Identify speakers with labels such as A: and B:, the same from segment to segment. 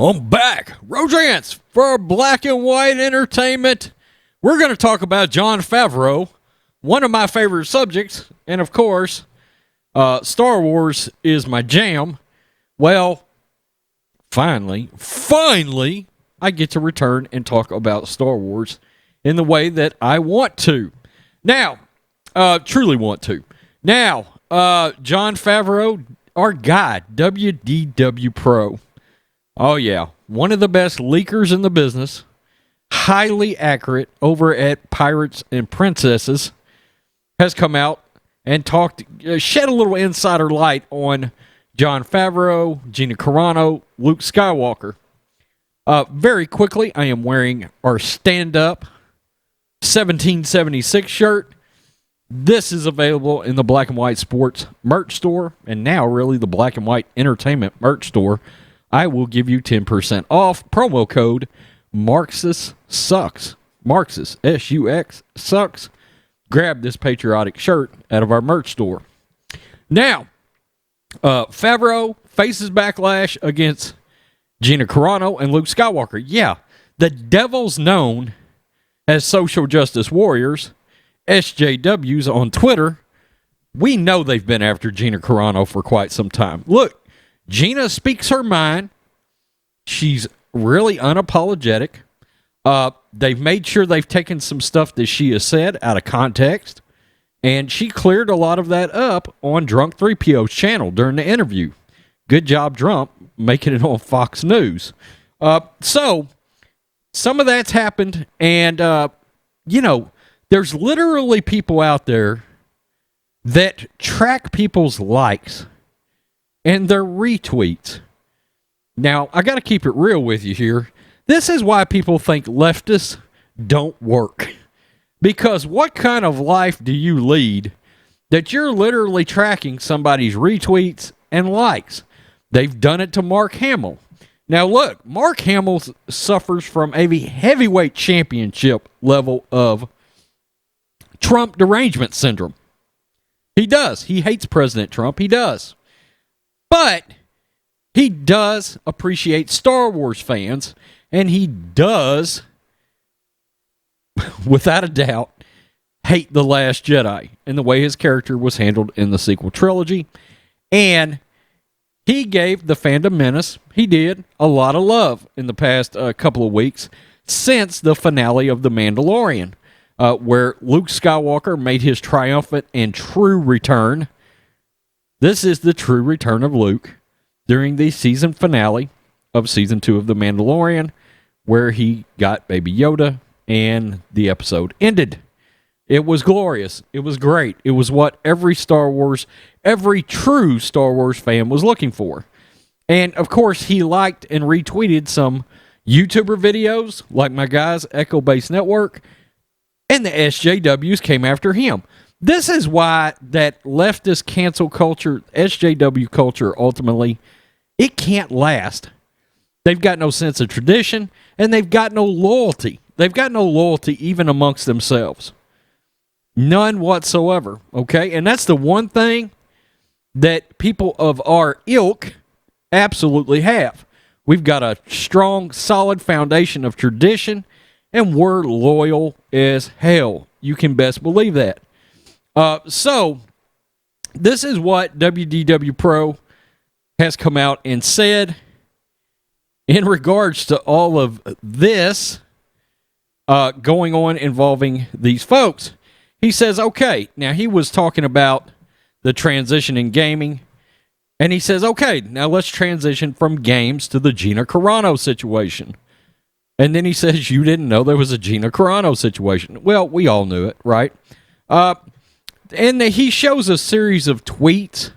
A: I'm back. Rhodes for Black and White Entertainment. We're going to talk about Jon Favreau, one of my favorite subjects, and of course, Star Wars is my jam. Well, finally, I get to return and talk about Star Wars in the way that I want to. Now, truly want to. Now, Jon Favreau, our guy, WDW Pro. Oh, yeah. One of the best leakers in the business. Highly accurate over at Pirates and Princesses. Has come out and shed a little insider light on Jon Favreau, Gina Carano, Luke Skywalker. Very quickly, I am wearing our stand-up 1776 shirt. This is available in the Black and White Sports merch store, and now really the Black and White Entertainment merch store. I will give you 10% off. Promo code Marxist Sucks. Marxist, S-U-X, Sucks. Grab this patriotic shirt out of our merch store. Now, Favreau faces backlash against Gina Carano and Luke Skywalker. Yeah, the devils known as social justice warriors, SJWs on Twitter, we know they've been after Gina Carano for quite some time. Look, Gina speaks her mind. She's really unapologetic. They've made sure they've taken some stuff that she has said out of context, and she cleared a lot of that up on Drunk 3PO's channel during the interview. Good job, Trump, making it on Fox News. So, some of that's happened, and, there's literally people out there that track people's likes and their retweets. Now, I got to keep it real with you here. This is why people think leftists don't work. Because what kind of life do you lead that you're literally tracking somebody's retweets and likes? They've done it to Mark Hamill. Now, look, Mark Hamill suffers from a heavyweight championship level of Trump derangement syndrome. He does. He hates President Trump. He does. But he does appreciate Star Wars fans, and he does, without a doubt, hate The Last Jedi and the way his character was handled in the sequel trilogy. And he gave The Phantom Menace, he did, a lot of love in the past couple of weeks since the finale of The Mandalorian, where Luke Skywalker made his triumphant and true return. This is the true return of Luke during the season finale of Season 2 of The Mandalorian, where he got Baby Yoda and the episode ended. It was glorious. It was great. It was what every true Star Wars fan was looking for. And, of course, he liked and retweeted some YouTuber videos, like my guys, Echo Base Network, and the SJWs came after him. This is why that leftist cancel culture, SJW culture, ultimately, it can't last. They've got no sense of tradition, and they've got no loyalty. They've got no loyalty even amongst themselves. None whatsoever, okay? And that's the one thing that people of our ilk absolutely have. We've got a strong, solid foundation of tradition, and we're loyal as hell. You can best believe that. So, this is what WDW Pro has come out and said in regards to all of this going on involving these folks. He says, okay, now he was talking about the transition in gaming, and he says, okay, now let's transition from games to the Gina Carano situation. And then he says, you didn't know there was a Gina Carano situation. Well, we all knew it, right? And he shows a series of tweets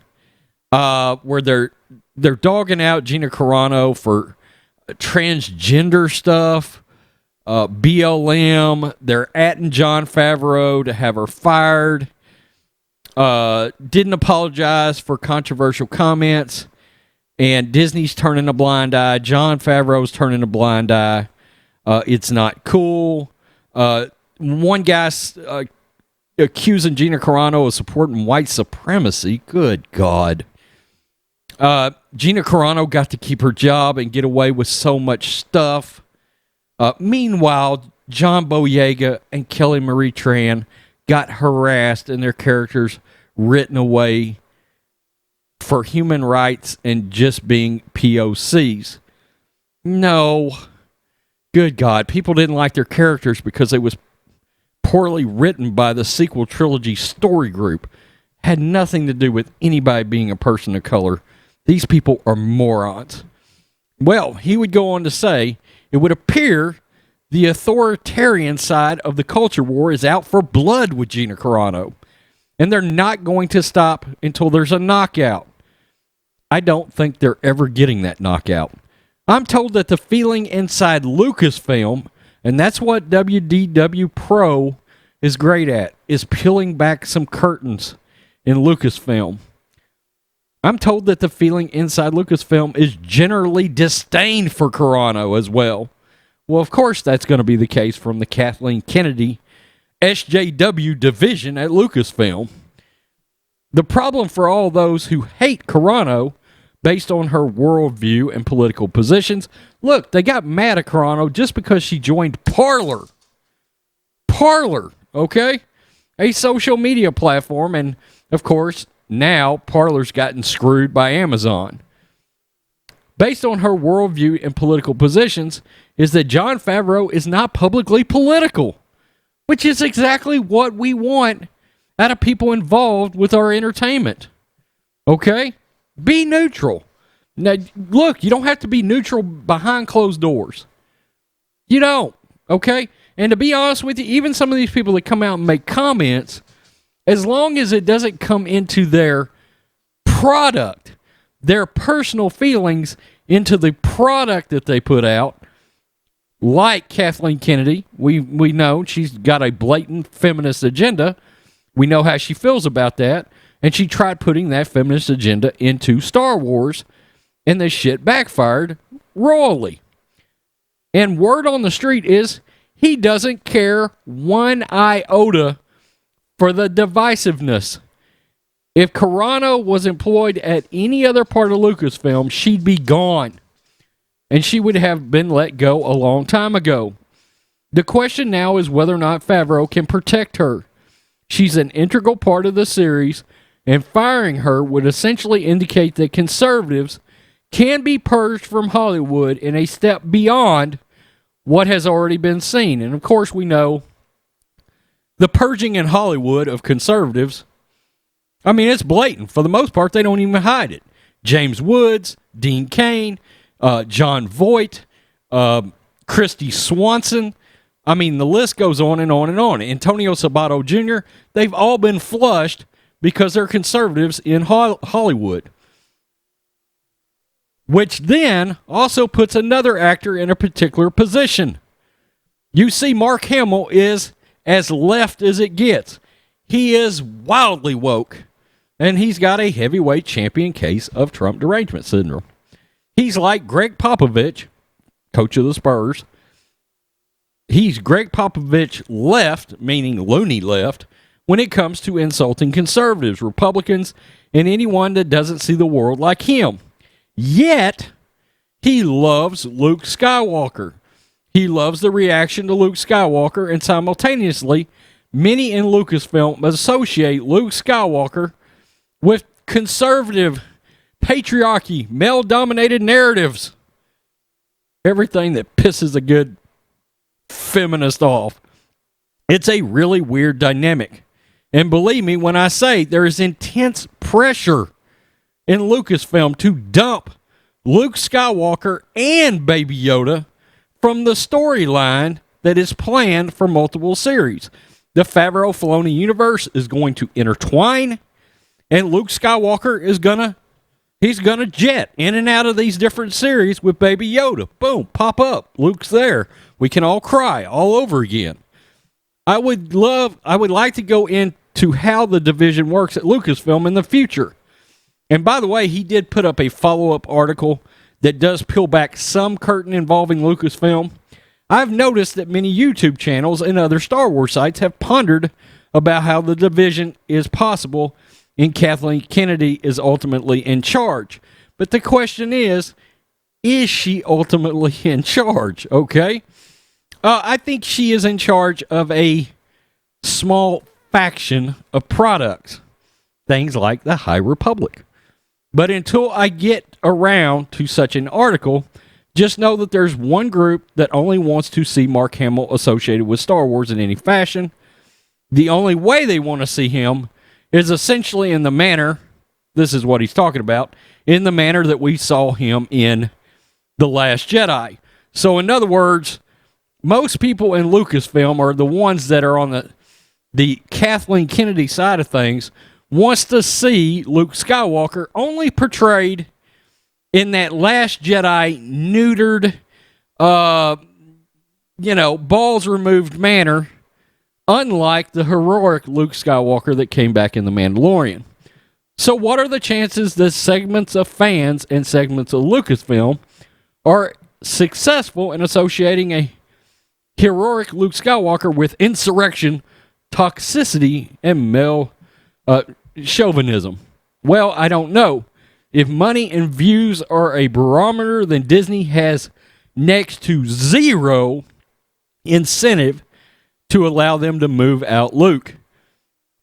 A: where they're dogging out Gina Carano for transgender stuff, BLM. They're atting Jon Favreau to have her fired. Didn't apologize for controversial comments. And Disney's turning a blind eye. Jon Favreau's turning a blind eye. It's not cool. One guy's accusing Gina Carano of supporting white supremacy. Good God. Gina Carano got to keep her job and get away with so much stuff. Meanwhile, John Boyega and Kelly Marie Tran got harassed and their characters written away for human rights and just being POCs. No. Good God. People didn't like their characters because it was poorly written by the sequel trilogy story group. Had nothing to do with anybody being a person of color. These people are morons. Well, he would go on to say, it would appear the authoritarian side of the culture war is out for blood with Gina Carano. And they're not going to stop until there's a knockout. I don't think they're ever getting that knockout. I'm told that the feeling inside Lucasfilm, and that's what WDW Pro is great at, is peeling back some curtains in Lucasfilm. I'm told that the feeling inside Lucasfilm is generally disdain for Carano as well. Well, of course that's going to be the case from the Kathleen Kennedy SJW division at Lucasfilm. The problem for all those who hate Carano based on her worldview and political positions, look, they got mad at Carano just because she joined Parler. Parler, okay? A social media platform, and of course, now Parler's gotten screwed by Amazon. Based on her worldview and political positions, is that Jon Favreau is not publicly political, which is exactly what we want out of people involved with our entertainment. Okay? Be neutral. Now, look, you don't have to be neutral behind closed doors. You don't. Okay? And to be honest with you, even some of these people that come out and make comments, as long as it doesn't come into their product, their personal feelings into the product that they put out, like Kathleen Kennedy, we know she's got a blatant feminist agenda. We know how she feels about that. And she tried putting that feminist agenda into Star Wars, and the shit backfired royally. And word on the street is he doesn't care one iota for the divisiveness. If Carano was employed at any other part of Lucasfilm, she'd be gone. And she would have been let go a long time ago. The question now is whether or not Favreau can protect her. She's an integral part of the series, and firing her would essentially indicate that conservatives can be purged from Hollywood in a step beyond what has already been seen. And of course we know the purging in Hollywood of conservatives, I mean, it's blatant. For the most part, they don't even hide it. James Woods, Dean Cain, John Voight, Christy Swanson. I mean, the list goes on and on and on. Antonio Sabato Jr., they've all been flushed because they're conservatives in Hollywood. Which then also puts another actor in a particular position. You see, Mark Hamill is as left as it gets. He is wildly woke. And he's got a heavyweight champion case of Trump derangement syndrome. He's like Greg Popovich, coach of the Spurs. He's Greg Popovich left, meaning loony left, when it comes to insulting conservatives, Republicans, and anyone that doesn't see the world like him. Yet, he loves Luke Skywalker. He loves the reaction to Luke Skywalker, and simultaneously, many in Lucasfilm associate Luke Skywalker with conservative patriarchy, male-dominated narratives. Everything that pisses a good feminist off. It's a really weird dynamic. And believe me when I say there is intense pressure in Lucasfilm to dump Luke Skywalker and Baby Yoda from the storyline that is planned for multiple series. The Favreau-Filoni universe is going to intertwine, and Luke Skywalker is gonna jet in and out of these different series with Baby Yoda. Boom, pop up. Luke's there. We can all cry all over again. I would like to go into how the division works at Lucasfilm in the future. And by the way, he did put up a follow-up article that does peel back some curtain involving Lucasfilm. I've noticed that many YouTube channels and other Star Wars sites have pondered about how the division is possible and Kathleen Kennedy is ultimately in charge. But the question is she ultimately in charge? Okay. I think she is in charge of a small faction of products, things like the High Republic. But until I get around to such an article, just know that there's one group that only wants to see Mark Hamill associated with Star Wars in any fashion. The only way they want to see him is essentially in the manner, this is what he's talking about, in the manner that we saw him in The Last Jedi. So in other words, most people in Lucasfilm are the ones that are on the Kathleen Kennedy side of things, wants to see Luke Skywalker only portrayed in that Last Jedi neutered, balls removed manner, unlike the heroic Luke Skywalker that came back in The Mandalorian. So what are the chances that segments of fans and segments of Lucasfilm are successful in associating a heroic Luke Skywalker with insurrection, toxicity, and male chauvinism? Well, I don't know. If money and views are a barometer, then Disney has next to zero incentive to allow them to move out Luke.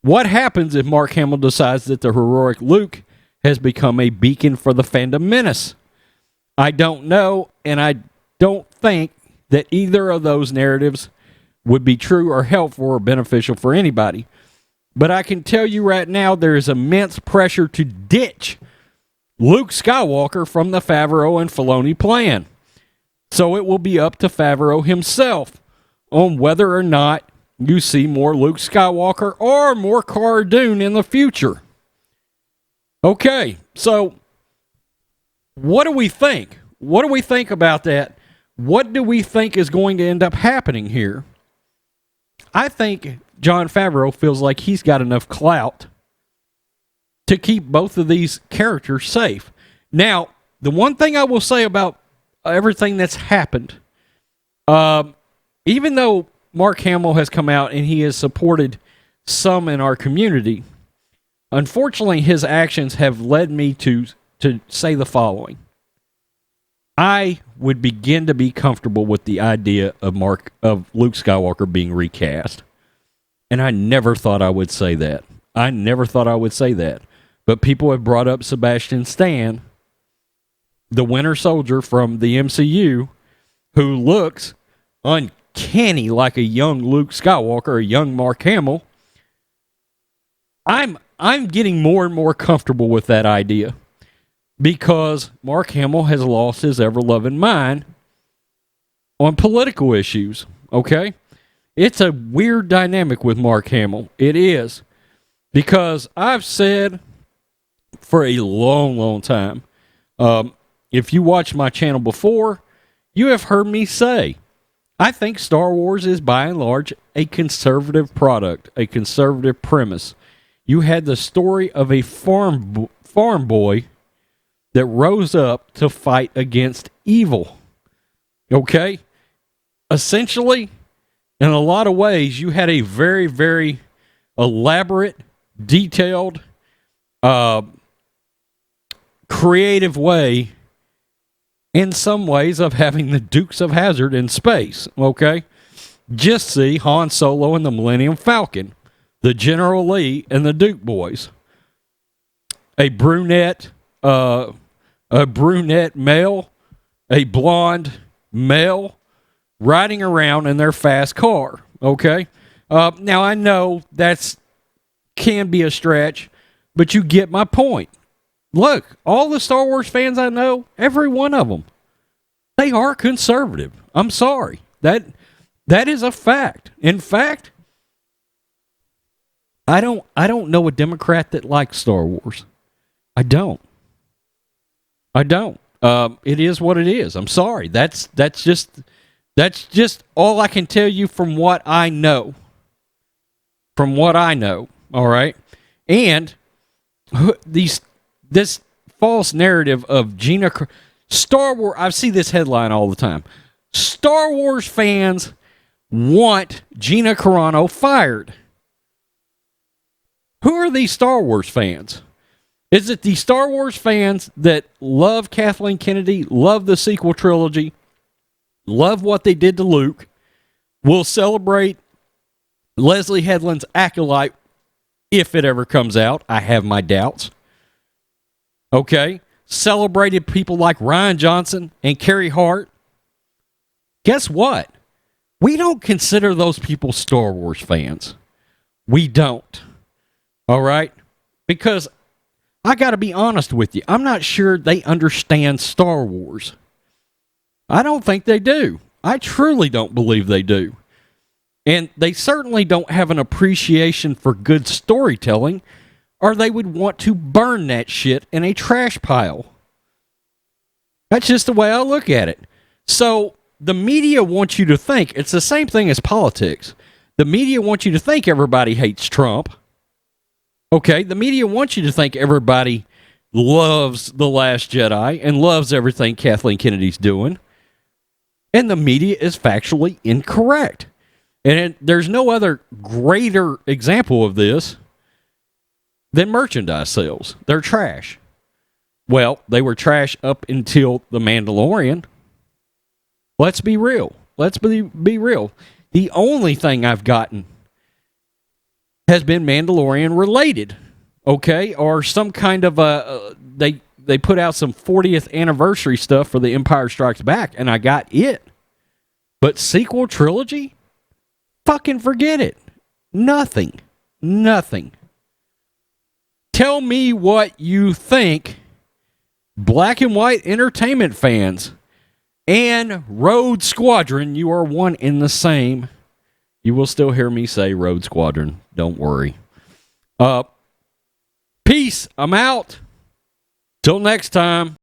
A: What happens if Mark Hamill decides that the heroic Luke has become a beacon for the fandom menace? I don't know, and I don't think that either of those narratives would be true or helpful or beneficial for anybody. But I can tell you right now, there is immense pressure to ditch Luke Skywalker from the Favreau and Filoni plan. So it will be up to Favreau himself on whether or not you see more Luke Skywalker or more Cara Dune in the future. Okay, so what do we think? What do we think about that? What do we think is going to end up happening here? I think Jon Favreau feels like he's got enough clout to keep both of these characters safe. Now, the one thing I will say about everything that's happened, even though Mark Hamill has come out and he has supported some in our community, unfortunately his actions have led me to say the following. I would begin to be comfortable with the idea of Luke Skywalker being recast. And I never thought I would say that. But people have brought up Sebastian Stan, the Winter Soldier from the MCU, who looks uncanny like a young Luke Skywalker, a young Mark Hamill. I'm getting more and more comfortable with that idea because Mark Hamill has lost his ever-loving mind on political issues, okay? It's a weird dynamic with Mark Hamill. It is. Because I've said for a long, long time, if you watched my channel before, you have heard me say, I think Star Wars is by and large a conservative product, a conservative premise. You had the story of a farm boy that rose up to fight against evil. Okay? Essentially, in a lot of ways, you had a very, very elaborate, detailed, creative way, in some ways, of having the Dukes of Hazzard in space. Okay? Just see Han Solo and the Millennium Falcon, the General Lee and the Duke boys. A brunette male, a blonde male, riding around in their fast car. Okay? Now, I know that's can be a stretch, but you get my point. Look, all the Star Wars fans I know, every one of them, they are conservative. I'm sorry. That is a fact. In fact, I don't know a Democrat that likes Star Wars. I don't. It is what it is. I'm sorry. That's just all I can tell you from what I know. All right. And this false narrative of Star Wars. I see this headline all the time. Star Wars fans want Gina Carano fired. Who are these Star Wars fans? Is it the Star Wars fans that love Kathleen Kennedy, love the sequel trilogy, love what they did to Luke, will celebrate Leslie Headland's Acolyte if it ever comes out? I have my doubts. Okay? Celebrated people like Rian Johnson and Carrie Hart. Guess what? We don't consider those people Star Wars fans. We don't. All right? Because I got to be honest with you. I'm not sure they understand Star Wars. I don't think they do. I truly don't believe they do. And they certainly don't have an appreciation for good storytelling, or they would want to burn that shit in a trash pile. That's just the way I look at it. So the media wants you to think, it's the same thing as politics. The media wants you to think everybody hates Trump. Okay, the media wants you to think everybody loves The Last Jedi and loves everything Kathleen Kennedy's doing. And the media is factually incorrect. And there's no other greater example of this than merchandise sales. They're trash. Well, they were trash up until The Mandalorian. Let's be real. Let's be real. The only thing I've gotten has been Mandalorian related, okay? Or some kind of they put out some 40th anniversary stuff for The Empire Strikes Back, and I got it. But sequel trilogy? Fucking forget it. Nothing. Tell me what you think, black and white entertainment fans and Rhodes Squadron. You are one in the same. You will still hear me say Rhodes Squadron. Don't worry. Peace. I'm out. Till next time.